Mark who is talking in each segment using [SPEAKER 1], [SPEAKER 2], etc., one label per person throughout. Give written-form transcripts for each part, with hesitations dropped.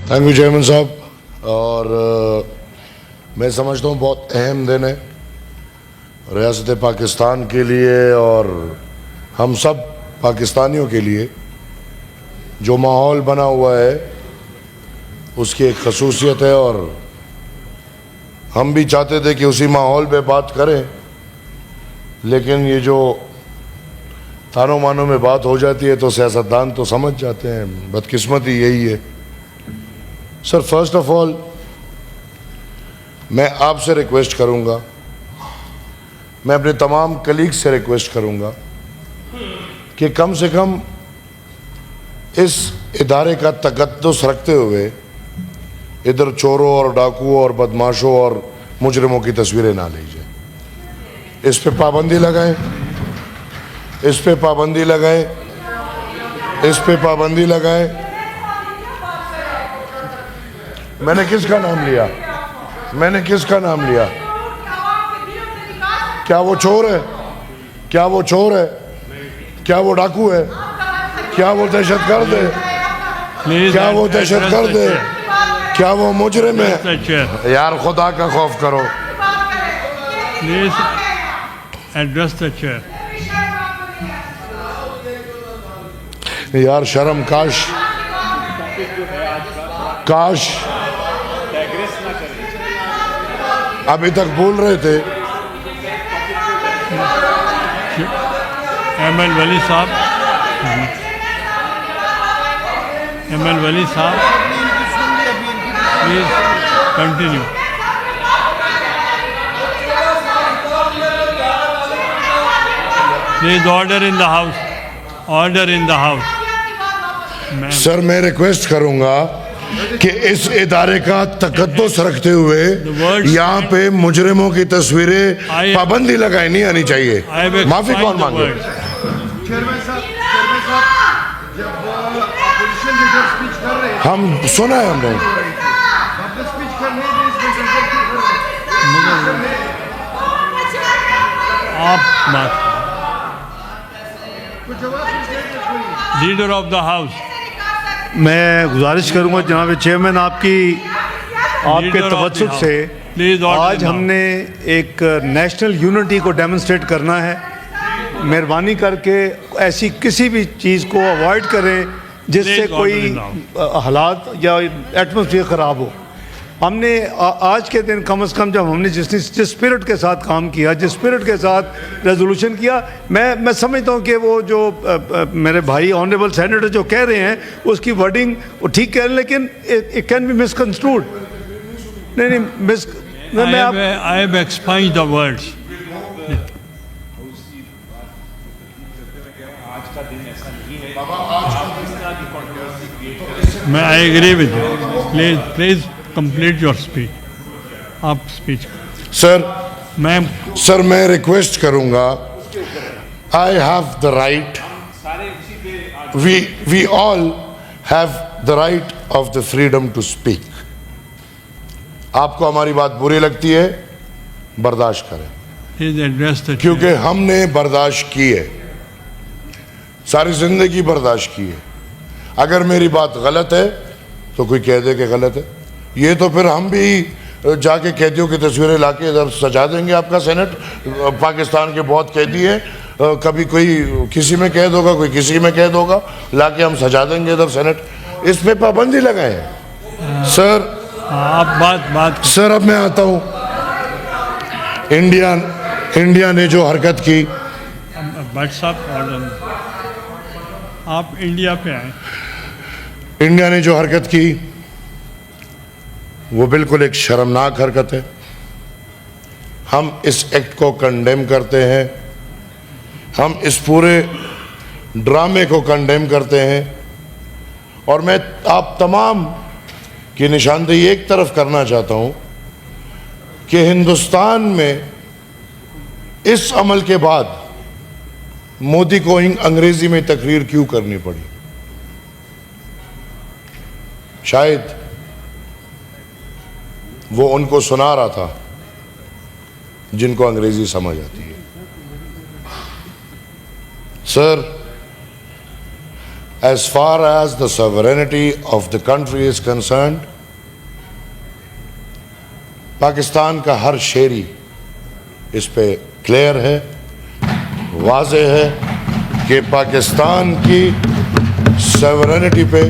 [SPEAKER 1] Thank you chairman صاحب. اور میں سمجھتا ہوں بہت اہم دن ہے ریاست پاکستان کے لیے اور ہم سب پاکستانیوں کے لیے. جو ماحول بنا ہوا ہے اس کی ایک خصوصیت ہے اور ہم بھی چاہتے تھے کہ اسی ماحول پہ بات کریں, لیکن یہ جو تانوں مانوں میں بات ہو جاتی ہے تو سیاستدان تو سمجھ جاتے ہیں, بدقسمتی یہی ہے. سر, فرسٹ آف آل میں آپ سے ریکویسٹ کروں گا, میں اپنے تمام کلیگز سے ریکویسٹ کروں گا کہ کم سے کم اس ادارے کا تقدس رکھتے ہوئے ادھر چوروں اور ڈاکوؤں اور بدماشوں اور مجرموں کی تصویریں نہ لیجیے. اس پہ پابندی لگائیں, اس پہ پابندی لگائیں, اس پہ پابندی لگائیں. میں نے کس کا نام لیا؟ میں نے کس کا نام لیا؟ کیا وہ چور ہے؟ کیا وہ چور ہے؟ کیا وہ ڈاکو ہے؟ کیا وہ دہشت گرد ہے؟ کیا وہ دہشت گرد ہے؟ کیا وہ مجرم ہے؟ یار خدا کا خوف کرو.
[SPEAKER 2] Please address the chair.
[SPEAKER 1] یار شرم, کاش ابھی تک بول رہے تھے.
[SPEAKER 2] ایم ایل ولی صاحب, ایم ایل ولی صاحب please continue. Please order in the house, order in the house.
[SPEAKER 1] Sir, میں ریکویسٹ کروں گا کہ اس ادارے کا تقدس رکھتے ہوئے یہاں پہ مجرموں کی تصویریں پابندی لگائی نہیں آنی چاہیے. معافی کون مانگے؟ ہم سنا ہے ہم نے.
[SPEAKER 2] آپ لیڈر آف دا ہاؤس.
[SPEAKER 3] میں گزارش کروں گا جناب چیئرمین آپ کے توسط سے آج ہم نے ایک نیشنل یونٹی کو ڈیمونسٹریٹ کرنا ہے. مہربانی کر کے ایسی کسی بھی چیز کو اوائڈ کریں جس سے کوئی حالات یا ایٹماسفیئر خراب ہو. ہم نے آج کے دن کم از کم جب ہم نے جس اسپرٹ کے ساتھ کام کیا, جس اسپرٹ کے ساتھ ریزولوشن کیا, میں سمجھتا ہوں کہ وہ جو میرے بھائی آنریبل سینیٹر جو کہہ رہے ہیں اس کی ورڈنگ وہ ٹھیک کہہ رہے ہیں, لیکن it can be misconstrued.
[SPEAKER 2] I have expunged the words. I agree with you. Please complete your speech. آپ speech.
[SPEAKER 1] سر میں ریکویسٹ کروں گا, I have the right, we all have the right of the freedom to speak. آپ کو ہماری بات بری لگتی ہے, برداشت کریں,
[SPEAKER 2] Please address the chair.
[SPEAKER 1] کیونکہ ہم نے برداشت کی ہے, ساری زندگی برداشت کی ہے. اگر میری بات غلط ہے تو کوئی کہہ دے کہ غلط ہے. یہ تو پھر ہم بھی جا کے قیدیوں کی تصویریں لا کے ادھر سجا دیں گے آپ کا سینٹ. پاکستان کے بہت قیدی ہیں, کبھی کوئی کسی میں قید ہوگا, کوئی کسی میں قید ہوگا, لا کے ہم سجا دیں گے ادھر سینٹ. اس پہ پابندی لگائیں. سر
[SPEAKER 2] آپ بات
[SPEAKER 1] سر, اب میں آتا ہوں. انڈیا نے جو حرکت کی,
[SPEAKER 2] بٹ صاحب آپ انڈیا پہ آئیں.
[SPEAKER 1] انڈیا نے جو حرکت کی وہ بالکل ایک شرمناک حرکت ہے. ہم اس ایکٹ کو کنڈیم کرتے ہیں, ہم اس پورے ڈرامے کو کنڈیم کرتے ہیں. اور میں آپ تمام کی نشاندہی ایک طرف کرنا چاہتا ہوں کہ ہندوستان میں اس عمل کے بعد مودی کو انگریزی میں تقریر کیوں کرنی پڑی. شاید وہ ان کو سنا رہا تھا جن کو انگریزی سمجھ آتی ہے. سر, as far as the sovereignty of the country is concerned, Pakistan کا ہر شہری اس پہ کلیئر ہے, واضح ہے کہ پاکستان کی سوورنٹی پہ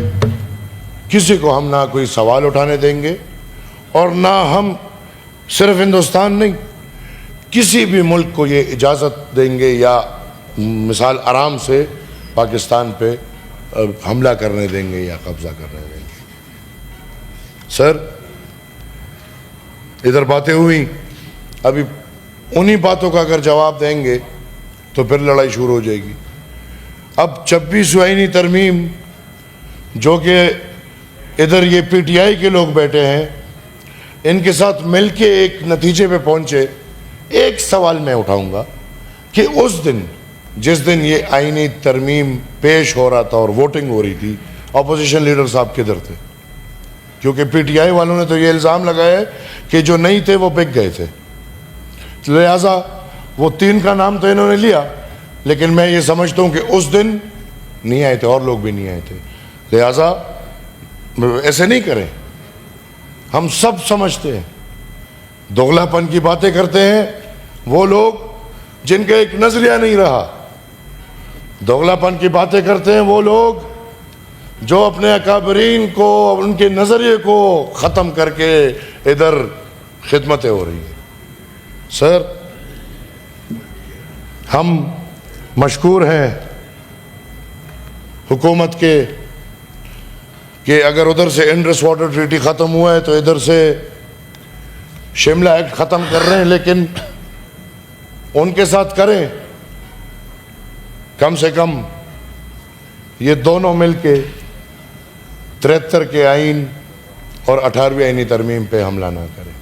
[SPEAKER 1] کسی کو ہم نہ کوئی سوال اٹھانے دیں گے, اور نہ ہم صرف ہندوستان نہیں کسی بھی ملک کو یہ اجازت دیں گے یا مثال آرام سے پاکستان پہ حملہ کرنے دیں گے یا قبضہ کرنے دیں گے. سر ادھر باتیں ہوئی, ابھی انہی باتوں کا اگر جواب دیں گے تو پھر لڑائی شروع ہو جائے گی. اب 26 آئینی ترمیم جو کہ ادھر یہ پی ٹی آئی کے لوگ بیٹھے ہیں, ان کے ساتھ مل کے ایک نتیجے پہ پہنچے. ایک سوال میں اٹھاؤں گا کہ اس دن جس دن یہ آئینی ترمیم پیش ہو رہا تھا اور ووٹنگ ہو رہی تھی, اپوزیشن لیڈر صاحب کدھر تھے؟ کیونکہ پی ٹی آئی والوں نے تو یہ الزام لگایا کہ جو نہیں تھے وہ بک گئے تھے, لہٰذا وہ 3 کا نام تو انہوں نے لیا, لیکن میں یہ سمجھتا ہوں کہ اس دن نہیں آئے تھے اور لوگ بھی نہیں آئے تھے. لہٰذا ایسے نہیں کریں. ہم سب سمجھتے ہیں, دوغلا پن کی باتیں کرتے ہیں وہ لوگ جن کا ایک نظریہ نہیں رہا. دوغلا پن کی باتیں کرتے ہیں وہ لوگ جو اپنے اکابرین کو, ان کے نظریے کو ختم کر کے ادھر خدمتیں ہو رہی ہیں. سر ہم مشکور ہیں حکومت کے کہ اگر ادھر سے انڈس واٹر ٹریٹی ختم ہوا ہے تو ادھر سے شملہ ایکٹ ختم کر رہے ہیں, لیکن ان کے ساتھ کریں کم سے کم یہ دونوں مل کے 73 کے آئین اور 18ویں آئینی ترمیم پہ حملہ نہ کریں.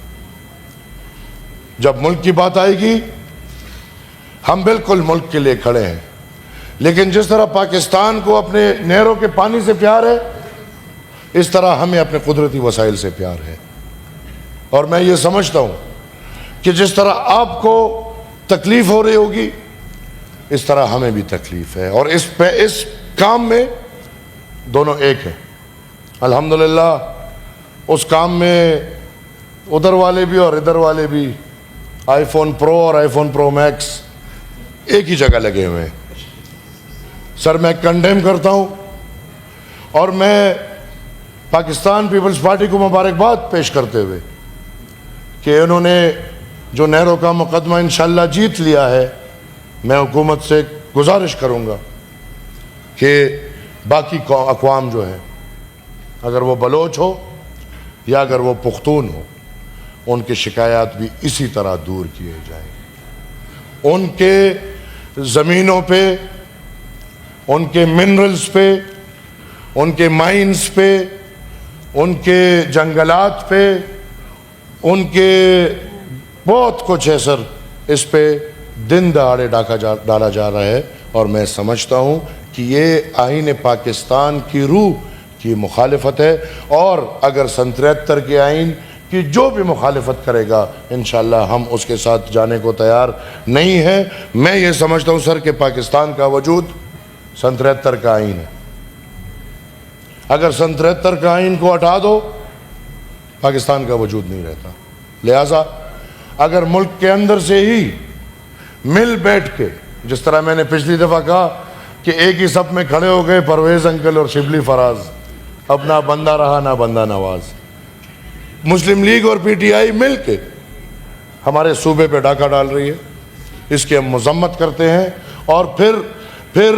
[SPEAKER 1] جب ملک کی بات آئے گی ہم بالکل ملک کے لیے کھڑے ہیں, لیکن جس طرح پاکستان کو اپنے نہروں کے پانی سے پیار ہے, اس طرح ہمیں اپنے قدرتی وسائل سے پیار ہے. اور میں یہ سمجھتا ہوں کہ جس طرح آپ کو تکلیف ہو رہی ہوگی اس طرح ہمیں بھی تکلیف ہے, اور اس کام میں دونوں ایک ہیں. الحمدللہ اس کام میں ادھر والے بھی اور ادھر والے بھی آئی فون پرو اور آئی فون پرو میکس ایک ہی جگہ لگے ہوئے ہیں. سر میں کنڈیم کرتا ہوں اور میں پاکستان پیپلز پارٹی کو مبارکباد پیش کرتے ہوئے کہ انہوں نے جو نہروں کا مقدمہ انشاءاللہ جیت لیا ہے, میں حکومت سے گزارش کروں گا کہ باقی اقوام جو ہیں, اگر وہ بلوچ ہو یا اگر وہ پختون ہو, ان کی شکایات بھی اسی طرح دور کیے جائیں. ان کے زمینوں پہ, ان کے منرلز پہ, ان کے مائنز پہ, ان کے جنگلات پہ, ان کے بہت کچھ ہے سر, اس پہ دن دہاڑے ڈالا جا رہا ہے. اور میں سمجھتا ہوں کہ یہ آئین پاکستان کی روح کی مخالفت ہے, اور اگر 73 کے آئین کی جو بھی مخالفت کرے گا انشاءاللہ ہم اس کے ساتھ جانے کو تیار نہیں ہیں. میں یہ سمجھتا ہوں سر کہ پاکستان کا وجود 73 کا آئین ہے. اگر 73 کا آئین کو ہٹا دو پاکستان کا وجود نہیں رہتا. لہٰذا اگر ملک کے اندر سے ہی مل بیٹھ کے, جس طرح میں نے پچھلی دفعہ کہا کہ ایک ہی صف میں کھڑے ہو گئے پرویز انکل اور شبلی فراز, اب نہ بندہ رہا نہ بندہ نواز, مسلم لیگ اور پی ٹی آئی مل کے ہمارے صوبے پہ ڈاکہ ڈال رہی ہے. اس کی ہم مذمت کرتے ہیں. اور پھر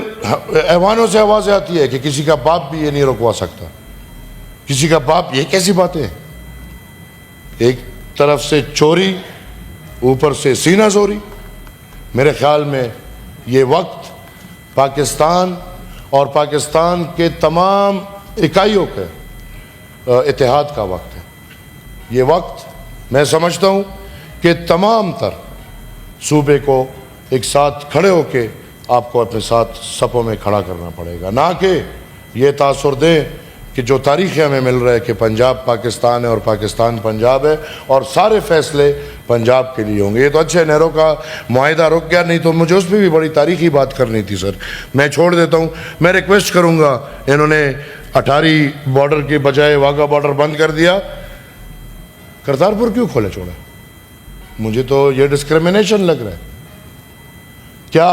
[SPEAKER 1] ایوانوں سے آوازیں آتی ہے کہ کسی کا باپ بھی یہ نہیں رکوا سکتا. کسی کا باپ, یہ کیسی باتیں ہیں؟ ایک طرف سے چوری, اوپر سے سینہ زوری. میرے خیال میں یہ وقت پاکستان اور پاکستان کے تمام اکائیوں کے اتحاد کا وقت ہے. یہ وقت میں سمجھتا ہوں کہ تمام تر صوبے کو ایک ساتھ کھڑے ہو کے آپ کو اپنے ساتھ صفوں میں کھڑا کرنا پڑے گا, نہ کہ یہ تاثر دیں کہ جو تاریخ ہمیں مل رہا ہے کہ پنجاب پاکستان ہے اور پاکستان پنجاب ہے اور سارے فیصلے پنجاب کے لیے ہوں گے. یہ تو اچھے نہرو کا معاہدہ رک گیا, نہیں تو مجھے اس پہ بھی بڑی تاریخی بات کرنی تھی سر. میں چھوڑ دیتا ہوں. میں ریکویسٹ کروں گا, انہوں نے اٹاری بارڈر کے بجائے واگا بارڈر بند کر دیا, کرتارپور کیوں کھولے چھوڑا؟ مجھے تو یہ ڈسکریمنیشن لگ رہا ہے. کیا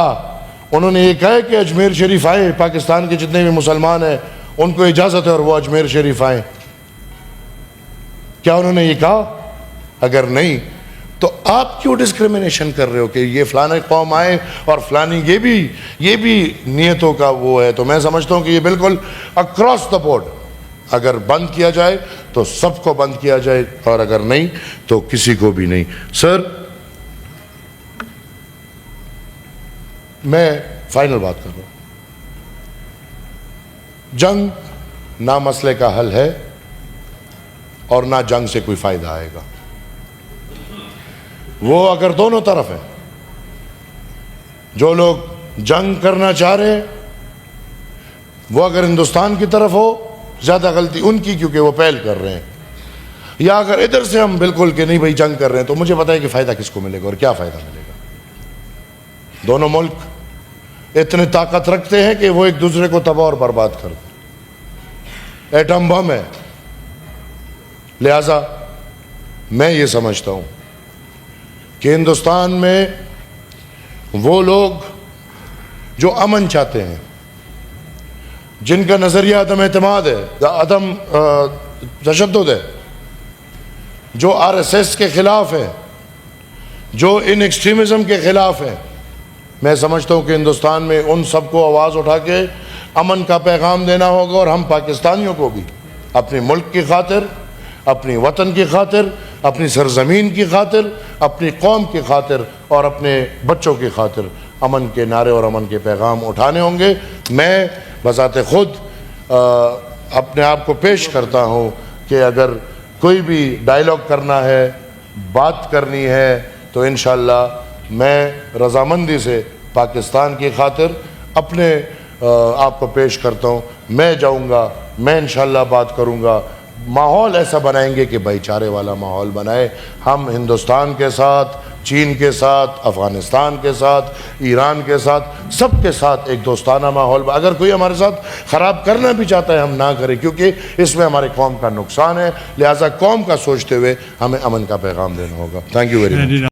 [SPEAKER 1] انہوں نے یہ کہا ہے کہ اجمیر شریف آئے, پاکستان کے جتنے بھی مسلمان ہیں ان کو اجازت ہے اور وہ اجمیر شریف آئیں؟ کیا انہوں نے یہ کہا؟ اگر نہیں تو آپ کیوں ڈسکریمنیشن کر رہے ہو کہ یہ فلانے قوم آئے اور فلانی یہ بھی نیتوں کا وہ ہے؟ تو میں سمجھتا ہوں کہ یہ بالکل اکراس دا بورڈ اگر بند کیا جائے تو سب کو بند کیا جائے, اور اگر نہیں تو کسی کو بھی نہیں. سر میں فائنل بات کر رہا ہوں. جنگ نہ مسئلے کا حل ہے اور نہ جنگ سے کوئی فائدہ آئے گا. وہ اگر دونوں طرف ہیں, جو لوگ جنگ کرنا چاہ رہے ہیں وہ اگر ہندوستان کی طرف ہو, زیادہ غلطی ان کی کیونکہ وہ پہل کر رہے ہیں, یا اگر ادھر سے ہم بالکل کہ نہیں بھائی جنگ کر رہے ہیں, تو مجھے پتا ہے کہ فائدہ کس کو ملے گا اور کیا فائدہ ملے گا. دونوں ملک اتنے طاقت رکھتے ہیں کہ وہ ایک دوسرے کو تباہ اور برباد کر دیں. ایٹم بم ہے. لہذا میں یہ سمجھتا ہوں کہ ہندوستان میں وہ لوگ جو امن چاہتے ہیں, جن کا نظریہ عدم اعتماد ہے, عدم تشدد ہے, جو RSS کے خلاف ہے, جو ان ایکسٹریمزم کے خلاف ہے, میں سمجھتا ہوں کہ ہندوستان میں ان سب کو آواز اٹھا کے امن کا پیغام دینا ہوگا, اور ہم پاکستانیوں کو بھی اپنے ملک کی خاطر, اپنی وطن کی خاطر, اپنی سرزمین کی خاطر, اپنی قوم کی خاطر اور اپنے بچوں کی خاطر امن کے نعرے اور امن کے پیغام اٹھانے ہوں گے. میں بذات خود اپنے آپ کو پیش کرتا ہوں کہ اگر کوئی بھی ڈائلاگ کرنا ہے, بات کرنی ہے, تو انشاءاللہ میں رضامندی سے پاکستان کی خاطر اپنے آپ کو پیش کرتا ہوں. میں جاؤں گا, میں انشاءاللہ بات کروں گا. ماحول ایسا بنائیں گے کہ بھائی چارے والا ماحول بنائے. ہم ہندوستان کے ساتھ, چین کے ساتھ, افغانستان کے ساتھ, ایران کے ساتھ, سب کے ساتھ ایک دوستانہ ماحول. اگر کوئی ہمارے ساتھ خراب کرنا بھی چاہتا ہے ہم نہ کریں, کیونکہ اس میں ہمارے قوم کا نقصان ہے. لہٰذا قوم کا سوچتے ہوئے ہمیں امن کا پیغام دینا ہوگا. Thank you very much.